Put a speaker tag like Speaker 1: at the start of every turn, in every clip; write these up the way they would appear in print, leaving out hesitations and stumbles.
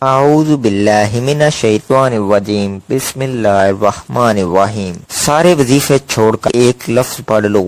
Speaker 1: اعوذ باللہ من الشیطان الرجیم، بسم اللہ الرحمن الرحیم۔ سارے وظیفے چھوڑ کر ایک لفظ پڑھ لو،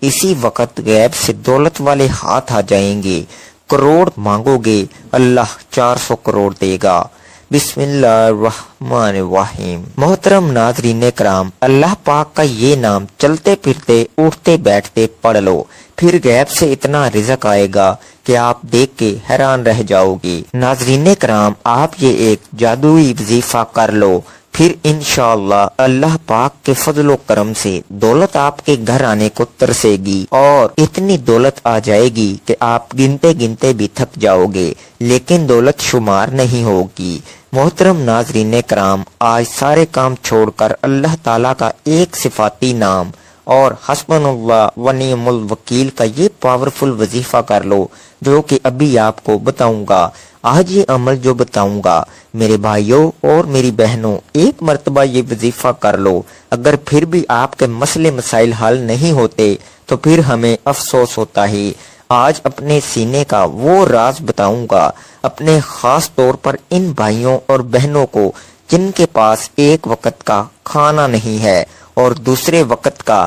Speaker 1: اسی وقت غیب سے دولت والے ہاتھ آ جائیں گے، کروڑ مانگو گے اللہ 400 کروڑ دے گا۔ بسم اللہ الرحمن الرحیم۔ محترم ناظرین کرام، اللہ پاک کا یہ نام چلتے پھرتے اٹھتے بیٹھتے پڑھ لو، پھر غیب سے اتنا رزق آئے گا کہ آپ دیکھ کے حیران رہ جاؤ گے۔ ناظرین کرام، آپ یہ ایک جادوئی وظیفہ کر لو، پھر انشاءاللہ اللہ پاک کے فضل و کرم سے دولت آپ کے گھر آنے کو ترسے گی، اور اتنی دولت آ جائے گی کہ آپ گنتے گنتے بھی تھک جاؤ گے، لیکن دولت شمار نہیں ہوگی۔ محترم ناظرین کرام، آج سارے کام چھوڑ کر اللہ تعالیٰ کا ایک صفاتی نام اور حسبنا اللہ و نعم الوکیل کا یہ پاورفل وظیفہ کر لو، جو کہ ابھی آپ کو بتاؤں گا۔ آج یہ عمل جو بتاؤں گا میرے بھائیوں اور میری بہنوں، ایک مرتبہ یہ وظیفہ کر لو، اگر پھر بھی آپ کے مسئلے مسائل حل نہیں ہوتے تو پھر ہمیں افسوس ہوتا ہے۔ آج اپنے سینے کا وہ راز بتاؤں گا، اپنے خاص طور پر ان بھائیوں اور بہنوں کو جن کے پاس ایک وقت کا کھانا نہیں ہے اور دوسرے وقت کا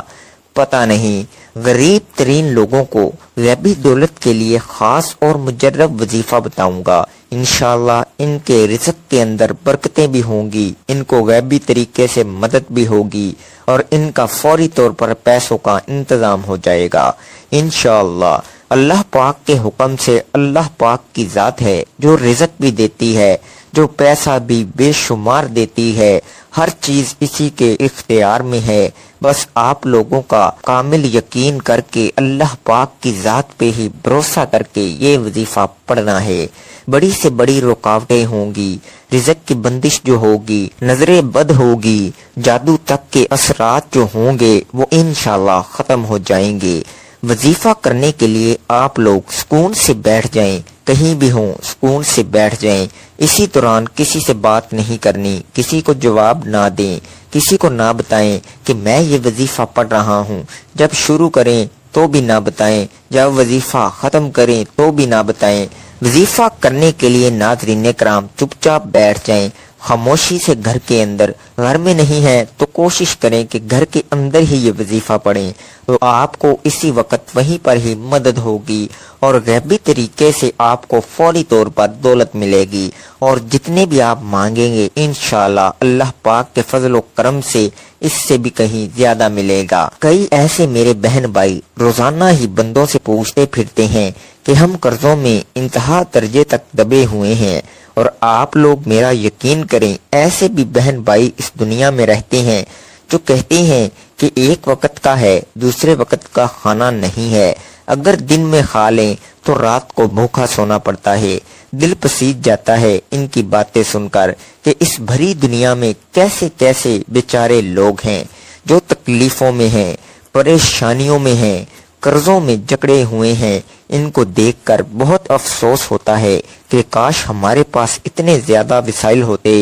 Speaker 1: پتہ نہیں، غریب ترین لوگوں کو غیبی دولت کے لیے خاص اور مجرب وظیفہ بتاؤں گا۔ انشاءاللہ ان کے رزق کے اندر برکتیں بھی ہوں گی، ان کو غیبی طریقے سے مدد بھی ہوگی، اور ان کا فوری طور پر پیسوں کا انتظام ہو جائے گا انشاءاللہ۔ اللہ پاک کے حکم سے اللہ پاک کی ذات ہے جو رزق بھی دیتی ہے، جو پیسہ بھی بے شمار دیتی ہے، ہر چیز اسی کے اختیار میں ہے۔ بس آپ لوگوں کا کامل یقین کر کے اللہ پاک کی ذات پہ ہی بھروسہ کر کے یہ وظیفہ پڑھنا ہے۔ بڑی سے بڑی رکاوٹیں ہوں گی، رزق کی بندش جو ہوگی، نظر بد ہوگی، جادو تک کے اثرات جو ہوں گے وہ انشاءاللہ ختم ہو جائیں گے۔ وظیفہ کرنے کے لیے آپ لوگ سکون سے بیٹھ جائیں، کہیں بھی ہوں سکون سے بیٹھ جائیں۔ اسی دوران کسی سے بات نہیں کرنی، کسی کو جواب نہ دیں، کسی کو نہ بتائیں کہ میں یہ وظیفہ پڑھ رہا ہوں۔ جب شروع کریں تو بھی نہ بتائیں، جب وظیفہ ختم کریں تو بھی نہ بتائیں۔ وظیفہ کرنے کے لیے ناظرین کرام چپ چاپ بیٹھ جائیں، خاموشی سے گھر کے اندر۔ گھر میں نہیں ہے تو کوشش کریں کہ گھر کے اندر ہی یہ وظیفہ پڑھیں، تو آپ کو اسی وقت وہیں پر ہی مدد ہوگی، اور غیبی طریقے سے آپ کو فوری طور پر دولت ملے گی، اور جتنے بھی آپ مانگیں گے انشاءاللہ اللہ پاک کے فضل و کرم سے اس سے بھی کہیں زیادہ ملے گا۔ کئی ایسے میرے بہن بھائی روزانہ ہی بندوں سے پوچھتے پھرتے ہیں کہ ہم قرضوں میں انتہا درجے تک دبے ہوئے ہیں، اور آپ لوگ میرا یقین کریں، ایسے بھی بہن بھائی اس دنیا میں رہتے ہیں جو کہتے ہیں کہ ایک وقت کا ہے، دوسرے وقت کا کھانا نہیں ہے، اگر دن میں کھا لیں تو رات کو بھوکا سونا پڑتا ہے۔ دل پسیج جاتا ہے ان کی باتیں سن کر کہ اس بھری دنیا میں کیسے کیسے بیچارے لوگ ہیں جو تکلیفوں میں ہیں، پریشانیوں میں ہیں، قرضوں میں جکڑے ہوئے ہیں۔ ان کو دیکھ کر بہت افسوس ہوتا ہے کہ کاش ہمارے پاس اتنے زیادہ وسائل ہوتے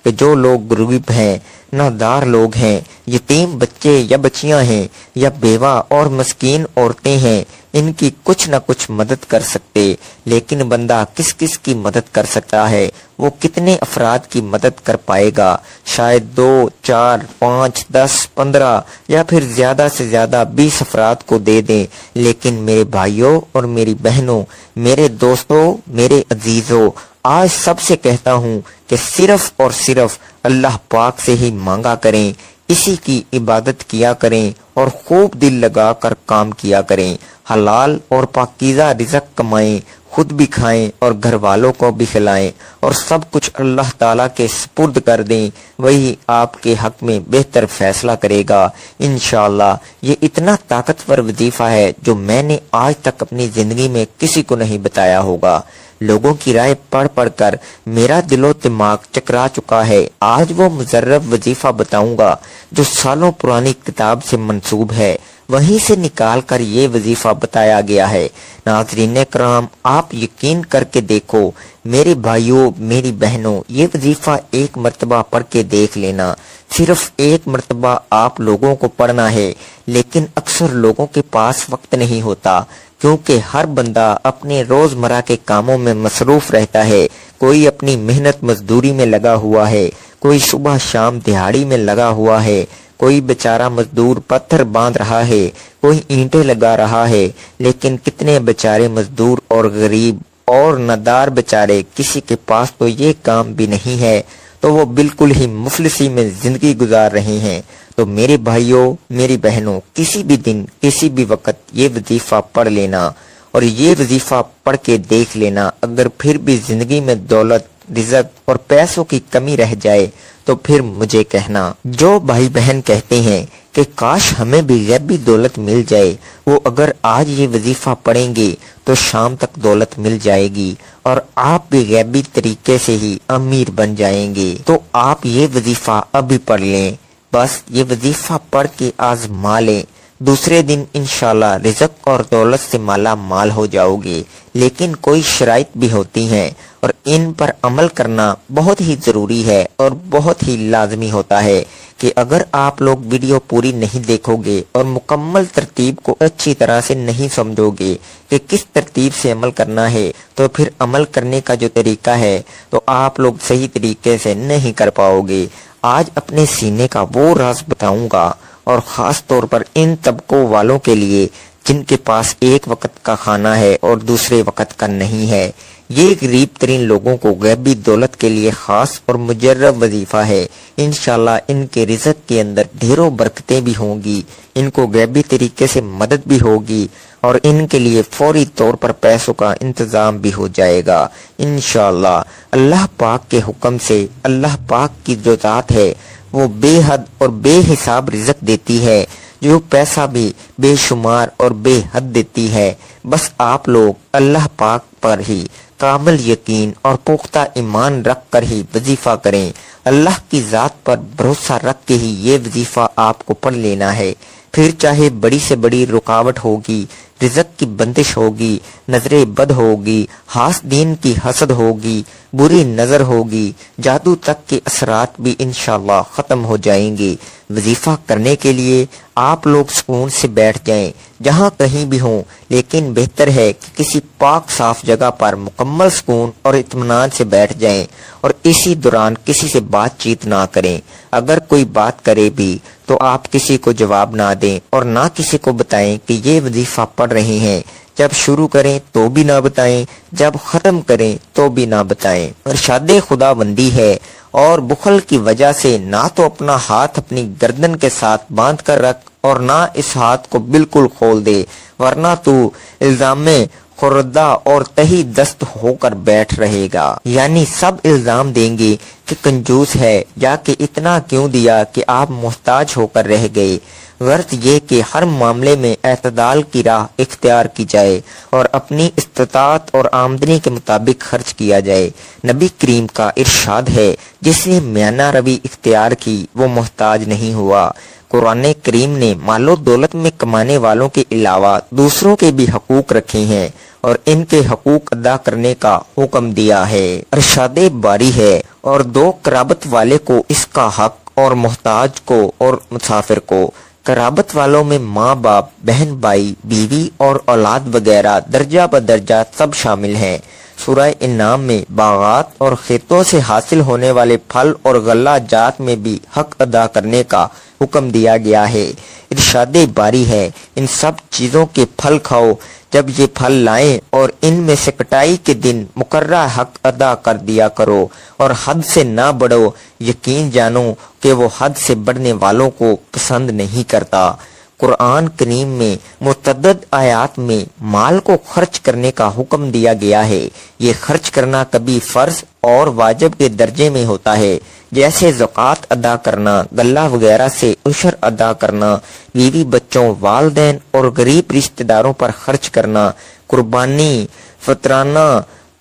Speaker 1: کہ جو لوگ غریب ہیں، نادار لوگ ہیں، یتیم بچے یا بچیاں ہیں، یا بیوہ اور مسکین عورتیں ہیں، ان کی کچھ نہ کچھ مدد کر سکتے۔ لیکن بندہ کس کس کی مدد کر سکتا ہے؟ وہ کتنے افراد کی مدد کر پائے گا؟ شاید 2 4 5 10 15 یا پھر زیادہ سے زیادہ 20 افراد کو دے دیں۔ لیکن میرے بھائیوں اور میری بہنوں، میرے دوستوں، میرے عزیزوں، آج سب سے کہتا ہوں کہ صرف اور صرف اللہ پاک سے ہی مانگا کریں، اسی کی عبادت کیا کریں، اور خوب دل لگا کر کام کیا کریں، حلال اور پاکیزہ رزق کمائیں، خود بھی کھائیں اور گھر والوں کو بھی کھلائیں، اور سب کچھ اللہ تعالیٰ کے سپرد کر دیں، وہی آپ کے حق میں بہتر فیصلہ کرے گا انشاءاللہ۔ یہ اتنا طاقتور وظیفہ ہے جو میں نے آج تک اپنی زندگی میں کسی کو نہیں بتایا ہوگا۔ لوگوں کی رائے پڑھ پڑھ کر میرا دل و دماغ چکرا چکا ہے۔ آج وہ مجرب وظیفہ بتاؤں گا جو سالوں پرانی کتاب سے منسوب ہے، وہیں سے نکال کر یہ وظیفہ بتایا گیا ہے۔ ناظرین کرام، آپ یقین کر کے دیکھو میرے بھائیوں، میری بہنوں، یہ وظیفہ ایک مرتبہ پڑھ کے دیکھ لینا۔ صرف ایک مرتبہ آپ لوگوں کو پڑھنا ہے، لیکن اکثر لوگوں کے پاس وقت نہیں ہوتا، کیونکہ ہر بندہ اپنے روزمرہ کے کاموں میں مصروف رہتا ہے، کوئی اپنی محنت مزدوری میں لگا ہوا ہے، کوئی صبح شام دہاڑی میں لگا ہوا ہے، کوئی بیچارہ مزدور پتھر باندھ رہا ہے، کوئی اینٹیں لگا رہا ہے، لیکن کتنے بیچارے مزدور اور غریب اور ندار بیچارے، کسی کے پاس تو یہ کام بھی نہیں ہے، تو وہ بالکل ہی مفلسی میں زندگی گزار رہے ہیں۔ تو میرے بھائیوں، میری بہنوں، کسی بھی دن کسی بھی وقت یہ وظیفہ پڑھ لینا، اور یہ وظیفہ پڑھ کے دیکھ لینا، اگر پھر بھی زندگی میں دولت، رزق اور پیسوں کی کمی رہ جائے تو پھر مجھے کہنا۔ جو بھائی بہن کہتے ہیں کہ کاش ہمیں بھی غیبی دولت مل جائے، وہ اگر آج یہ وظیفہ پڑھیں گے تو شام تک دولت مل جائے گی اور آپ بھی غیبی طریقے سے ہی امیر بن جائیں گے۔ تو آپ یہ وظیفہ ابھی پڑھ لیں، بس یہ وظیفہ پڑھ کے آزما لیں، دوسرے دن انشاءاللہ رزق اور دولت سے مالا مال ہو جاؤ گے۔ لیکن کوئی شرائط بھی ہوتی ہیں اور ان پر عمل کرنا بہت ہی ضروری ہے اور بہت ہی لازمی ہوتا ہے کہ اگر آپ لوگ ویڈیو پوری نہیں دیکھو گے اور مکمل ترتیب کو اچھی طرح سے نہیں سمجھو گے کہ کس ترتیب سے عمل کرنا ہے، تو پھر عمل کرنے کا جو طریقہ ہے تو آپ لوگ صحیح طریقے سے نہیں کر پاؤ گے۔ آج اپنے سینے کا وہ راز بتاؤں گا، اور خاص طور پر ان طبقوں والوں کے لیے جن کے پاس ایک وقت کا کھانا ہے اور دوسرے وقت کا نہیں ہے۔ یہ غریب ترین لوگوں کو غیبی دولت کے لیے خاص اور مجرب وظیفہ ہے۔ انشاءاللہ ان کے رزق کے اندر ڈھیروں برکتیں بھی ہوں گی، ان کو غیبی طریقے سے مدد بھی ہوگی اور ان کے لیے فوری طور پر پیسوں کا انتظام بھی ہو جائے گا انشاءاللہ۔ اللہ پاک کے حکم سے، اللہ پاک کی جو ذات ہے وہ بے حد اور بے حساب رزق دیتی ہے، جو پیسہ بھی بے شمار اور بے حد دیتی ہے۔ بس آپ لوگ اللہ پاک پر ہی کامل یقین اور پختہ ایمان رکھ کر ہی وظیفہ کریں، اللہ کی ذات پر بھروسہ رکھ کے ہی یہ وظیفہ آپ کو پڑھ لینا ہے۔ پھر چاہے بڑی سے بڑی رکاوٹ ہوگی، رزق کی بندش ہوگی، نظر بد ہوگی، حاسدین کی حسد ہوگی، بری نظر ہوگی، جادو تک کے اثرات بھی انشاءاللہ ختم ہو جائیں گے۔ وظیفہ کرنے کے لیے آپ لوگ سکون سے بیٹھ جائیں، جہاں کہیں بھی ہوں، لیکن بہتر ہے کہ کسی پاک صاف جگہ پر مکمل سکون اور اطمینان سے بیٹھ جائیں، اور اسی دوران کسی سے بات چیت نہ کریں۔ اگر کوئی بات کرے بھی تو آپ کسی کو جواب نہ دیں اور نہ کسی کو بتائیں کہ یہ وظیفہ پڑھ رہے ہیں۔ جب شروع کریں تو بھی نہ بتائیں، جب ختم کریں تو بھی نہ بتائیں۔ ارشاد خدا بندی ہے، اور بخل کی وجہ سے نہ تو اپنا ہاتھ اپنی گردن کے ساتھ باندھ کر رکھ اور نہ اس ہاتھ کو بالکل کھول دے، ورنہ تو الزام میں خوردہ اور تہی دست ہو کر بیٹھ رہے گا۔ یعنی سب الزام دیں گے کہ کنجوس ہے، یا کہ اتنا کیوں دیا کہ آپ محتاج ہو کر رہ گئے۔ غرض یہ کہ ہر معاملے میں اعتدال کی راہ اختیار کی جائے اور اپنی استطاعت اور آمدنی کے مطابق خرچ کیا جائے۔ نبی کریم کا ارشاد ہے، جس نے میانہ روی اختیار کی وہ محتاج نہیں ہوا۔ قرآن کریم نے مال و دولت میں کمانے والوں کے علاوہ دوسروں کے بھی حقوق رکھے ہیں اور ان کے حقوق ادا کرنے کا حکم دیا ہے۔ ارشاد باری ہے، اور دو قرابت والے کو اس کا حق، اور محتاج کو اور مسافر کو۔ قرابت والوں میں ماں باپ، بہن بھائی، بیوی اور اولاد وغیرہ درجہ بدرجہ سب شامل ہیں۔ سورہ انعام میں باغات اور کھیتوں سے حاصل ہونے والے پھل اور غلہ جات میں بھی حق ادا کرنے کا حکم دیا گیا ہے۔ ارشاد باری ہے، ان سب چیزوں کے پھل کھاؤ جب یہ پھل لائیں، اور ان میں سے کٹائی کے دن مقررہ حق ادا کر دیا کرو، اور حد سے نہ بڑھو، یقین جانو کہ وہ حد سے بڑھنے والوں کو پسند نہیں کرتا۔ قرآن کریم میں متعدد آیات میں مال کو خرچ کرنے کا حکم دیا گیا ہے۔ یہ خرچ کرنا کبھی فرض اور واجب کے درجے میں ہوتا ہے، جیسے زکوٰۃ ادا کرنا، غلہ وغیرہ سے عشر ادا کرنا، بیوی بچوں، والدین اور غریب رشتہ داروں پر خرچ کرنا، قربانی، فطرانہ،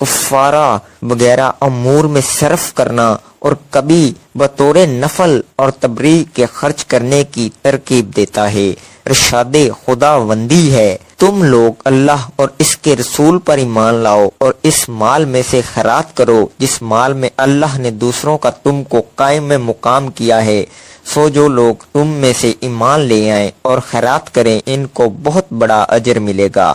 Speaker 1: کفارہ وغیرہ امور میں صرف کرنا، اور کبھی بطور نفل اور تبریع کے خرچ کرنے کی ترکیب دیتا ہے۔ ارشاد خداوندی ہے، تم لوگ اللہ اور اس کے رسول پر ایمان لاؤ اور اس مال میں سے خیرات کرو جس مال میں اللہ نے دوسروں کا تم کو قائم مقام کیا ہے۔ سو جو لوگ تم میں سے ایمان لے آئیں اور خیرات کریں ان کو بہت بڑا اجر ملے گا۔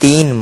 Speaker 1: 3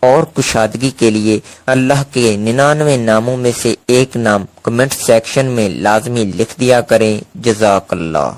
Speaker 1: اور کشادگی کے لیے اللہ کے 99 ناموں میں سے ایک نام کمنٹ سیکشن میں لازمی لکھ دیا کریں۔ جزاک اللہ۔